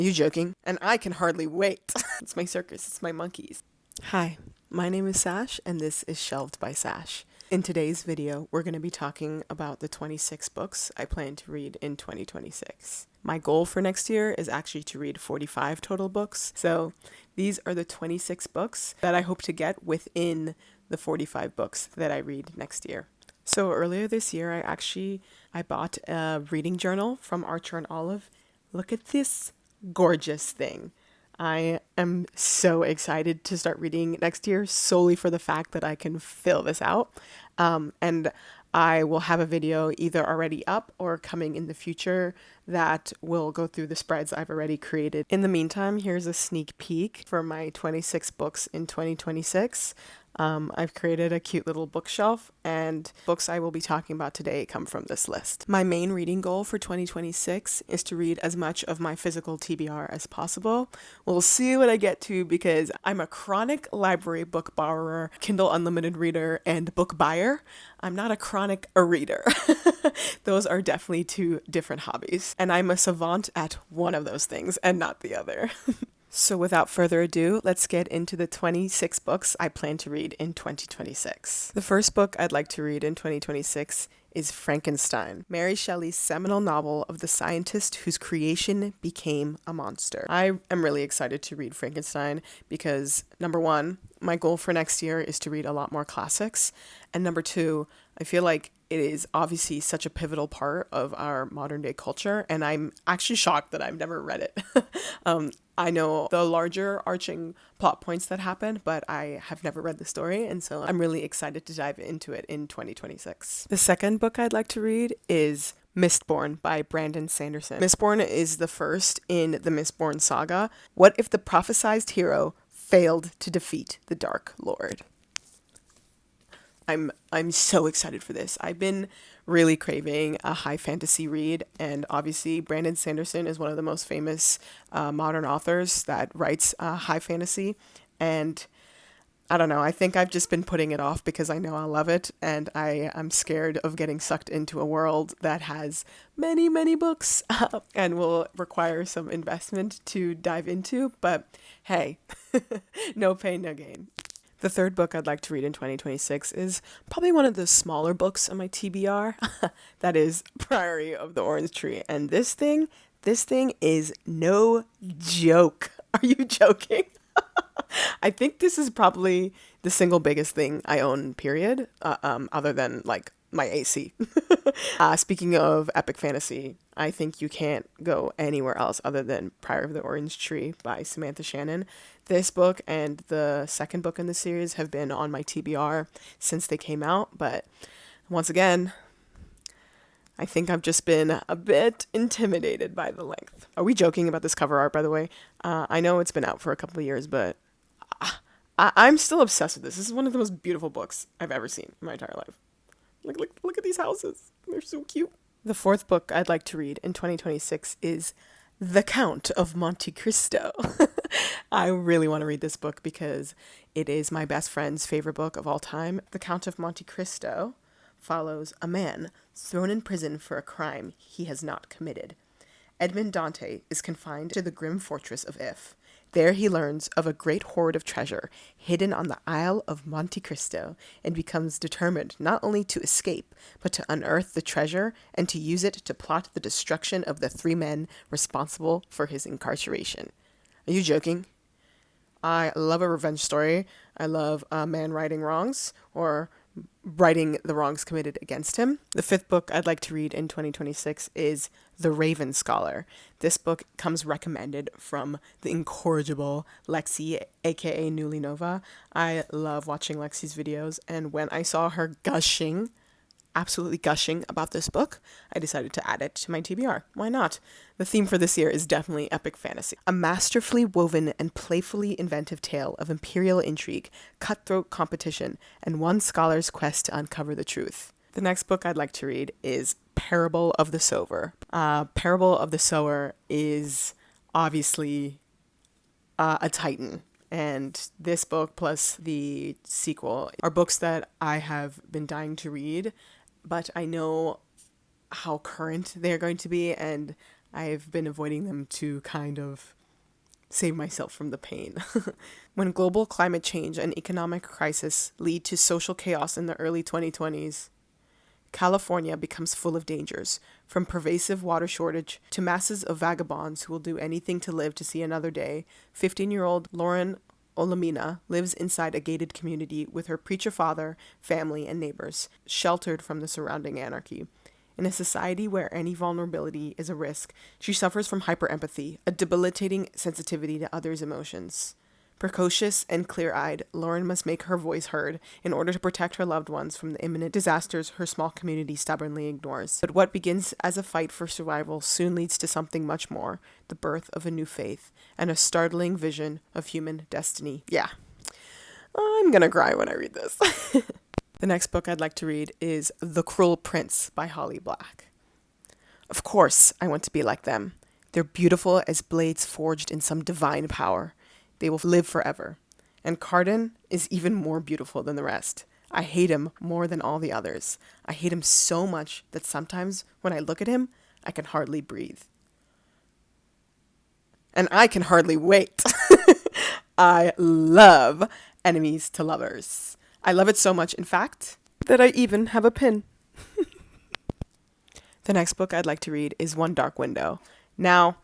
Are you joking? And I can hardly wait. It's my circus, it's my monkeys. Hi, my name is Sash, and this is Shelved by Sash. In today's video, we're going to be talking about the 26 books I plan to read in 2026. My goal for next year is actually to read 45 total books, so these are the 26 books that I hope to get within the 45 books that I read next year. So earlier this year, I bought a reading journal from Archer and Olive. Look at this gorgeous thing. I am so excited to start reading next year solely for the fact that I can fill this out. And I will have a video either already up or coming in the future that will go through the spreads I've already created. In the meantime, here's a sneak peek for my 26 books in 2026. I've created a cute little bookshelf, and books I will be talking about today come from this list. My main reading goal for 2026 is to read as much of my physical TBR as possible. We'll see what I get to because I'm a chronic library book borrower, Kindle Unlimited reader, and book buyer. I'm not a chronic reader. Those are definitely two different hobbies, and I'm a savant at one of those things and not the other. So without further ado, let's get into the 26 books I plan to read in 2026. The first book I'd like to read in 2026 is Frankenstein, Mary Shelley's seminal novel of the scientist whose creation became a monster. I am really excited to read Frankenstein because, number one, my goal for next year is to read a lot more classics, and number two, I feel like it is obviously such a pivotal part of our modern day culture, and I'm actually shocked that I've never read it. I know the larger arching plot points that happen, but I have never read the story, and so I'm really excited to dive into it in 2026. The second book I'd like to read is Mistborn by Brandon Sanderson. Mistborn is the first in the Mistborn saga. What if the prophesized hero failed to defeat the Dark Lord? I'm so excited for this. I've been really craving a high fantasy read, and obviously Brandon Sanderson is one of the most famous modern authors that writes high fantasy, and I don't know, I think I've just been putting it off because I know I'll love it, and I'm scared of getting sucked into a world that has many, many books and will require some investment to dive into, but hey, no pain, no gain. The third book I'd like to read in 2026 is probably one of the smaller books on my TBR. That is Priory of the Orange Tree. And this thing is no joke. Are you joking? I think this is probably the single biggest thing I own, period, other than like my AC. Speaking of epic fantasy, I think you can't go anywhere else other than Priory of the Orange Tree by Samantha Shannon. This book and the second book in the series have been on my TBR since they came out, but once again, I think I've just been a bit intimidated by the length. Are we joking about this cover art, by the way? I know it's been out for a couple of years, but I'm still obsessed with this. This is one of the most beautiful books I've ever seen in my entire life. Look at these houses. They're so cute. The fourth book I'd like to read in 2026 is The Count of Monte Cristo. I really want to read this book because it is my best friend's favorite book of all time. The Count of Monte Cristo follows a man thrown in prison for a crime he has not committed. Edmond Dante is confined to the grim fortress of If. There he learns of a great hoard of treasure hidden on the Isle of Monte Cristo and becomes determined not only to escape, but to unearth the treasure and to use it to plot the destruction of the three men responsible for his incarceration. Are you joking? I love a revenge story. I love a man righting wrongs or righting the wrongs committed against him. The fifth book I'd like to read in 2026 is The Raven Scholar. This book comes recommended from the incorrigible Lexi, aka Newly Nova. I love watching Lexi's videos, and when I saw her absolutely gushing about this book, I decided to add it to my TBR. Why not? The theme for this year is definitely epic fantasy. A masterfully woven and playfully inventive tale of imperial intrigue, cutthroat competition, and one scholar's quest to uncover the truth. The next book I'd like to read is Parable of the Sower. Parable of the Sower is obviously a titan. And this book plus the sequel are books that I have been dying to read, but I know how current they're going to be, and I've been avoiding them to kind of save myself from the pain. When global climate change and economic crisis lead to social chaos in the early 2020s, California becomes full of dangers, from pervasive water shortage to masses of vagabonds who will do anything to live to see another day. 15-year-old Lauren Olamina lives inside a gated community with her preacher father, family, and neighbors, sheltered from the surrounding anarchy. In a society where any vulnerability is a risk, she suffers from hyperempathy, a debilitating sensitivity to others' emotions. Precocious and clear-eyed, Lauren must make her voice heard in order to protect her loved ones from the imminent disasters her small community stubbornly ignores. But what begins as a fight for survival soon leads to something much more, the birth of a new faith, and a startling vision of human destiny. Yeah, I'm gonna cry when I read this. The next book I'd like to read is The Cruel Prince by Holly Black. Of course, I want to be like them. They're beautiful as blades forged in some divine power. They will live forever. And Cardan is even more beautiful than the rest. I hate him more than all the others. I hate him so much that sometimes when I look at him, I can hardly breathe. And I can hardly wait. I love enemies to lovers. I love it so much, in fact, that I even have a pin. The next book I'd like to read is One Dark Window. Now,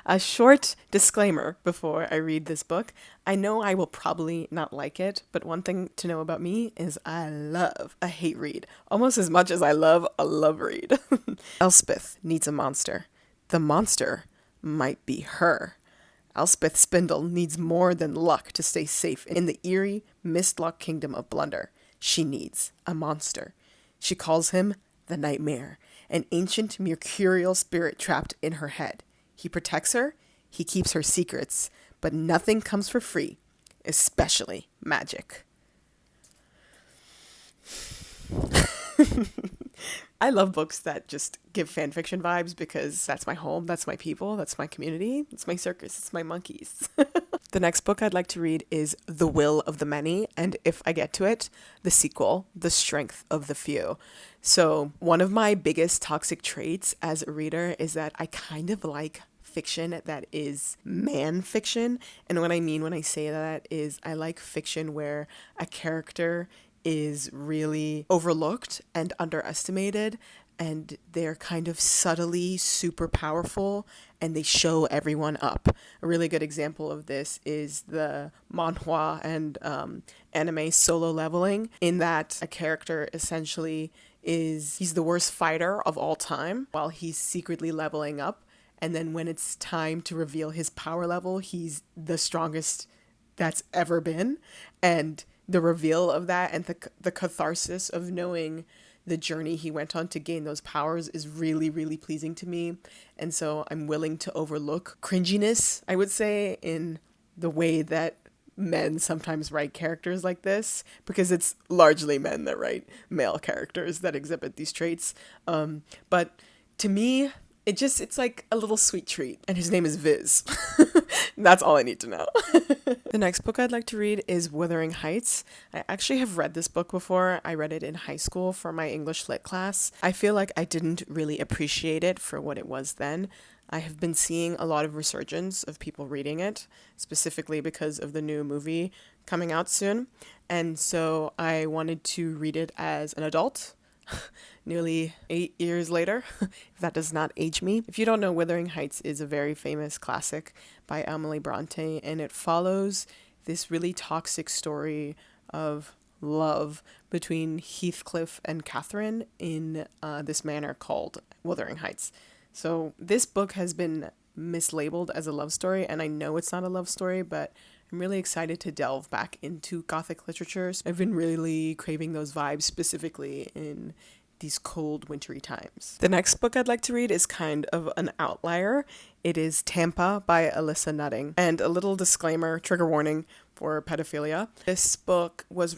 a short disclaimer before I read this book. I know I will probably not like it, but one thing to know about me is I love a hate read, almost as much as I love a love read. Elspeth needs a monster. The monster might be her. Elspeth Spindle needs more than luck to stay safe in the eerie, mist-locked kingdom of Blunder. She needs a monster. She calls him the Nightmare, an ancient mercurial spirit trapped in her head. He protects her, he keeps her secrets, but nothing comes for free, especially magic. I love books that just give fanfiction vibes because that's my home, that's my people, that's my community, it's my circus, it's my monkeys. The next book I'd like to read is The Will of the Many, and if I get to it, the sequel, The Strength of the Few. So one of my biggest toxic traits as a reader is that I kind of like fiction that is man fiction. And what I mean when I say that is I like fiction where a character is really overlooked and underestimated, and they're kind of subtly super powerful and they show everyone up. A really good example of this is the manhwa and anime Solo Leveling, in that a character essentially he's the worst fighter of all time while he's secretly leveling up, and then when it's time to reveal his power level, he's the strongest that's ever been. And the reveal of that and the catharsis of knowing the journey he went on to gain those powers is really, really pleasing to me. And so I'm willing to overlook cringiness, I would say, in the way that men sometimes write characters like this, because it's largely men that write male characters that exhibit these traits. But to me, it's like a little sweet treat. And his name is Viz. That's all I need to know. The next book I'd like to read is Wuthering Heights. I actually have read this book before. I read it in high school for my English lit class. I feel like I didn't really appreciate it for what it was then. I have been seeing a lot of resurgence of people reading it, specifically because of the new movie coming out soon. And so I wanted to read it as an adult. Nearly 8 years later, if that does not age me. If you don't know, Wuthering Heights is a very famous classic by Emily Bronte, and it follows this really toxic story of love between Heathcliff and Catherine in this manor called Wuthering Heights. So this book has been mislabeled as a love story, and I know it's not a love story, but I'm really excited to delve back into Gothic literature. I've been really craving those vibes, specifically in these cold, wintry times. The next book I'd like to read is kind of an outlier. It is Tampa by Alyssa Nutting. And a little disclaimer, trigger warning, for pedophilia. This book was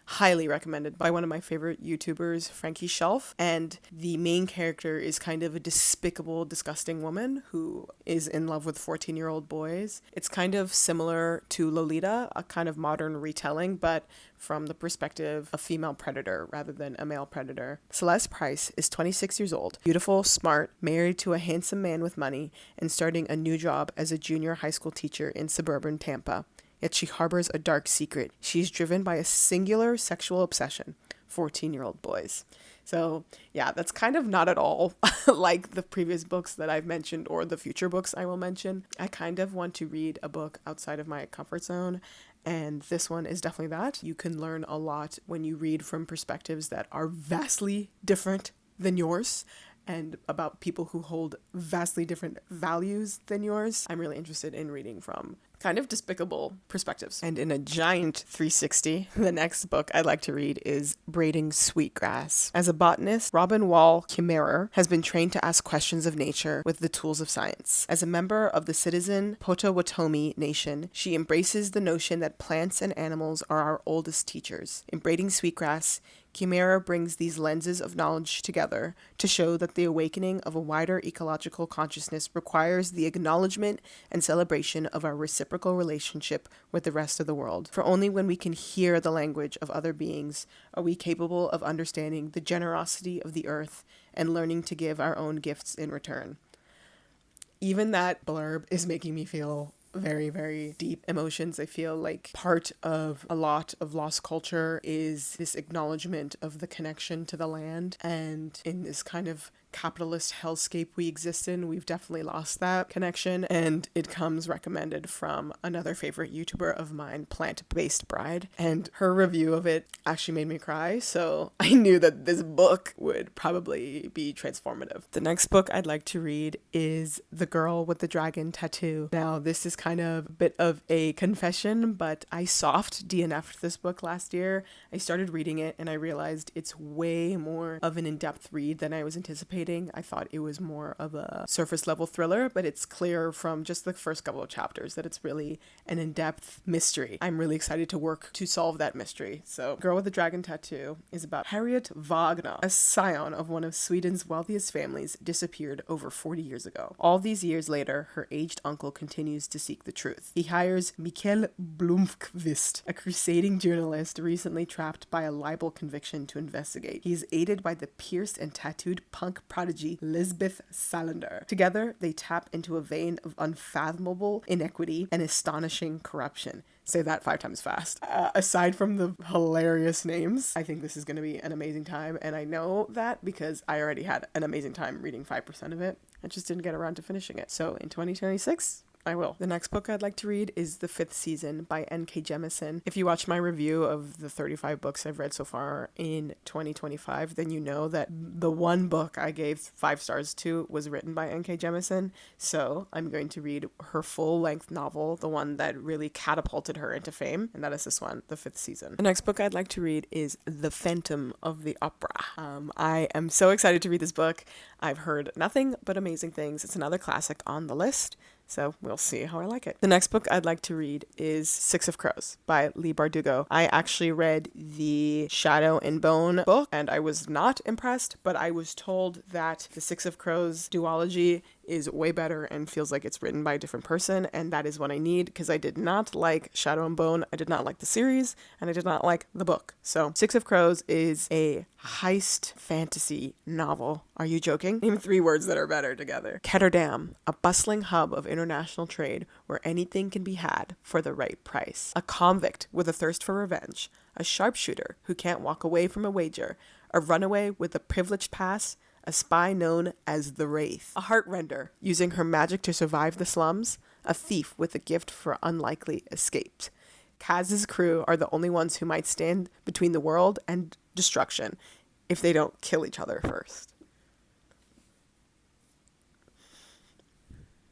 highly recommended by one of my favorite YouTubers, Frankie Shelf, and the main character is kind of a despicable, disgusting woman who is in love with 14-year-old boys. It's kind of similar to Lolita, a kind of modern retelling, but from the perspective of a female predator rather than a male predator. Celeste Price is 26 years old, beautiful, smart, married to a handsome man with money, and starting a new job as a junior high school teacher in suburban Tampa. Yet she harbors a dark secret. She's driven by a singular sexual obsession, 14-year-old boys. So yeah, that's kind of not at all like the previous books that I've mentioned or the future books I will mention. I kind of want to read a book outside of my comfort zone, and this one is definitely that. You can learn a lot when you read from perspectives that are vastly different than yours and about people who hold vastly different values than yours. I'm really interested in reading from kind of despicable perspectives. And in a giant 360, the next book I'd like to read is Braiding Sweetgrass. As a botanist, Robin Wall Kimmerer has been trained to ask questions of nature with the tools of science. As a member of the citizen Potawatomi Nation, she embraces the notion that plants and animals are our oldest teachers. In Braiding Sweetgrass, Kimmerer brings these lenses of knowledge together to show that the awakening of a wider ecological consciousness requires the acknowledgement and celebration of our reciprocal relationship with the rest of the world. For only when we can hear the language of other beings are we capable of understanding the generosity of the earth and learning to give our own gifts in return. Even that blurb is making me feel very, very deep emotions. I feel like part of a lot of lost culture is this acknowledgement of the connection to the land, and in this kind of capitalist hellscape we exist in, we've definitely lost that connection. And it comes recommended from another favorite YouTuber of mine, Plant-Based Bride, and her review of it actually made me cry, so I knew that this book would probably be transformative. The next book I'd like to read is The Girl with the Dragon Tattoo. Now, this is kind of a bit of a confession, but I soft DNF'd this book last year. I started reading it and I realized it's way more of an in-depth read than I was anticipating. I thought it was more of a surface level thriller, but it's clear from just the first couple of chapters that it's really an in-depth mystery. I'm really excited to work to solve that mystery. So Girl with the Dragon Tattoo is about Harriet Wagner, a scion of one of Sweden's wealthiest families, disappeared over 40 years ago. All these years later, her aged uncle continues to seek the truth. He hires Mikael Blomqvist, a crusading journalist recently trapped by a libel conviction, to investigate. He is aided by the pierced and tattooed punk prodigy Lisbeth Salander. Together, they tap into a vein of unfathomable inequity and astonishing corruption. Say that 5 times fast. Aside from the hilarious names, I think this is going to be an amazing time, and I know that because I already had an amazing time reading 5% of it. I just didn't get around to finishing it. So in 2026, I will. The next book I'd like to read is The Fifth Season by N.K. Jemisin. If you watched my review of the 35 books I've read so far in 2025, then you know that the one book I gave 5 stars to was written by N.K. Jemisin. So I'm going to read her full-length novel, the one that really catapulted her into fame, and that is this one, The Fifth Season. The next book I'd like to read is The Phantom of the Opera. I am so excited to read this book. I've heard nothing but amazing things. It's another classic on the list, so we'll see how I like it. The next book I'd like to read is Six of Crows by Leigh Bardugo. I actually read the Shadow and Bone book, and I was not impressed, but I was told that the Six of Crows duology is way better and feels like it's written by a different person, and that is what I need, because I did not like Shadow and Bone, I did not like the series, and I did not like the book. So Six of Crows is a heist fantasy novel. Are you joking? Name 3 words that are better together. Ketterdam, a bustling hub of international trade where anything can be had for the right price. A convict with a thirst for revenge. A sharpshooter who can't walk away from a wager. A runaway with a privileged past. A spy known as the Wraith. A heartrender using her magic to survive the slums. A thief with a gift for unlikely escapes. Kaz's crew are the only ones who might stand between the world and destruction if they don't kill each other first.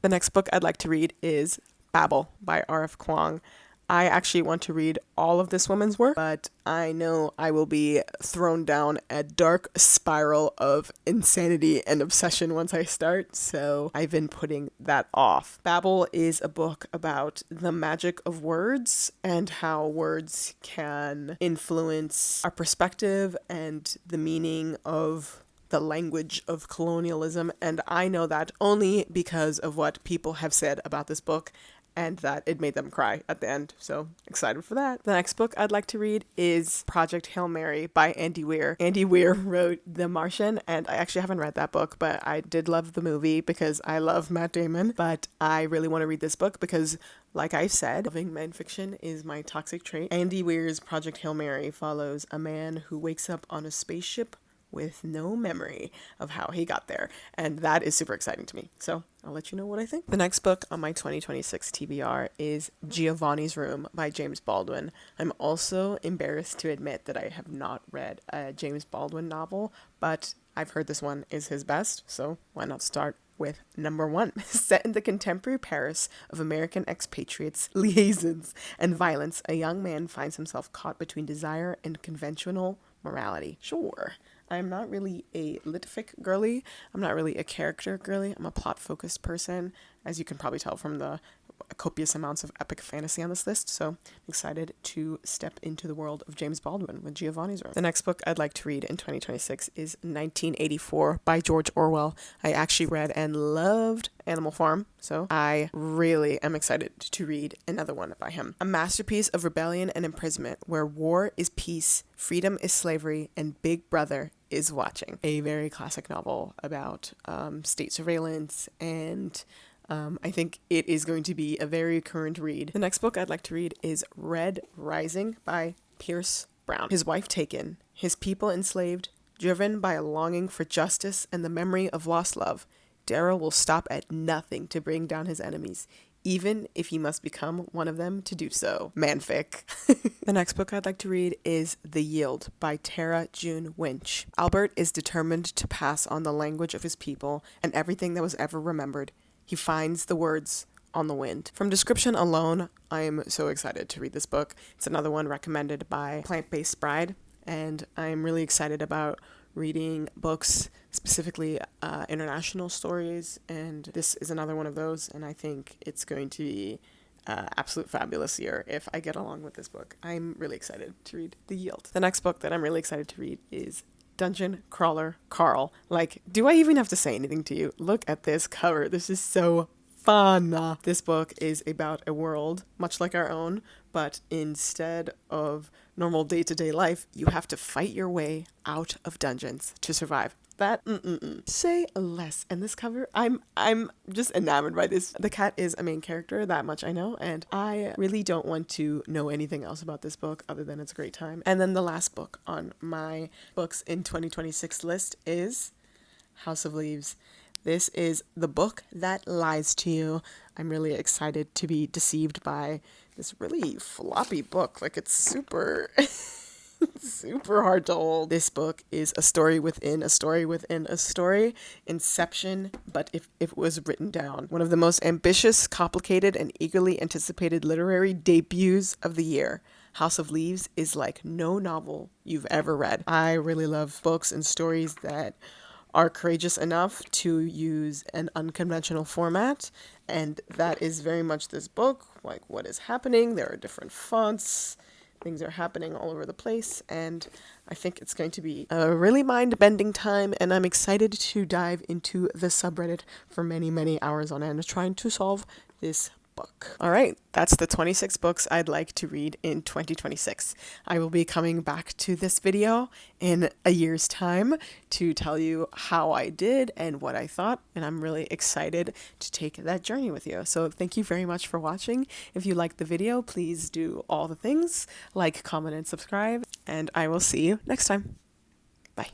The next book I'd like to read is Babel by R.F. Kuang. I actually want to read all of this woman's work, but I know I will be thrown down a dark spiral of insanity and obsession once I start, so I've been putting that off. Babel is a book about the magic of words and how words can influence our perspective and the meaning of the language of colonialism, and I know that only because of what people have said about this book and that it made them cry at the end. So excited for that. The next book I'd like to read is Project Hail Mary by Andy Weir. Andy Weir wrote The Martian, and I actually haven't read that book, but I did love the movie because I love Matt Damon. But I really want to read this book because, like I said, loving man fiction is my toxic trait. Andy Weir's Project Hail Mary follows a man who wakes up on a spaceship with no memory of how he got there. And that is super exciting to me. So I'll let you know what I think. The next book on my 2026 TBR is Giovanni's Room by James Baldwin. I'm also embarrassed to admit that I have not read a James Baldwin novel, but I've heard this one is his best, so why not start with number 1. Set in the contemporary Paris of American expatriates, liaisons, and violence, a young man finds himself caught between desire and conventional morality. Sure. I'm not really a litfic girly. I'm not really a character girly. I'm a plot-focused person, as you can probably tell from the copious amounts of epic fantasy on this list. So I'm excited to step into the world of James Baldwin with Giovanni's Room. The next book I'd like to read in 2026 is 1984 by George Orwell. I actually read and loved Animal Farm, so I really am excited to read another one by him. A masterpiece of rebellion and imprisonment where war is peace, freedom is slavery, and Big Brother is watching. A very classic novel about state surveillance, and I think it is going to be a very current read. The next book I'd like to read is Red Rising by Pierce Brown. His wife taken, his people enslaved, driven by a longing for justice and the memory of lost love, Darrow will stop at nothing to bring down his enemies, even if he must become one of them to do so. Manfic. The next book I'd like to read is The Yield by Tara June Winch. Albert is determined to pass on the language of his people and everything that was ever remembered. He finds the words on the wind. From description alone, I am so excited to read this book. It's another one recommended by Plant-Based Bride, and I'm really excited about reading books, specifically international stories, and this is another one of those, and I think it's going to be absolute fabulous year if I get along with this book. I'm really excited to read The Yield. The next book that I'm really excited to read is Dungeon Crawler Carl. Like, do I even have to say anything to you? Look at this cover. This is so fun. This book is about a world much like our own, but instead of normal day-to-day life, you have to fight your way out of dungeons to survive. That say less. And this cover, I'm just enamored by this. The cat is a main character, that much I know, and I really don't want to know anything else about this book other than it's a great time. And then the last book on my books in 2026 list is House of Leaves. This is the book that lies to you. I'm really excited to be deceived by this really floppy book. Like, it's super super hard to hold. This book is a story within a story within a story. Inception, but if it was written down. One of the most ambitious, complicated, and eagerly anticipated literary debuts of the year. House of Leaves is like no novel you've ever read. I really love books and stories that are courageous enough to use an unconventional format, and that is very much this book. Like, what is happening? There are different fonts. Things are happening all over the place, and I think it's going to be a really mind-bending time, and I'm excited to dive into the subreddit for many, many hours on end trying to solve this book. All right, that's the 26 books I'd like to read in 2026. I will be coming back to this video in a year's time to tell you how I did and what I thought, and I'm really excited to take that journey with you. So thank you very much for watching. If you liked the video, please do all the things, like, comment, and subscribe, and I will see you next time. Bye.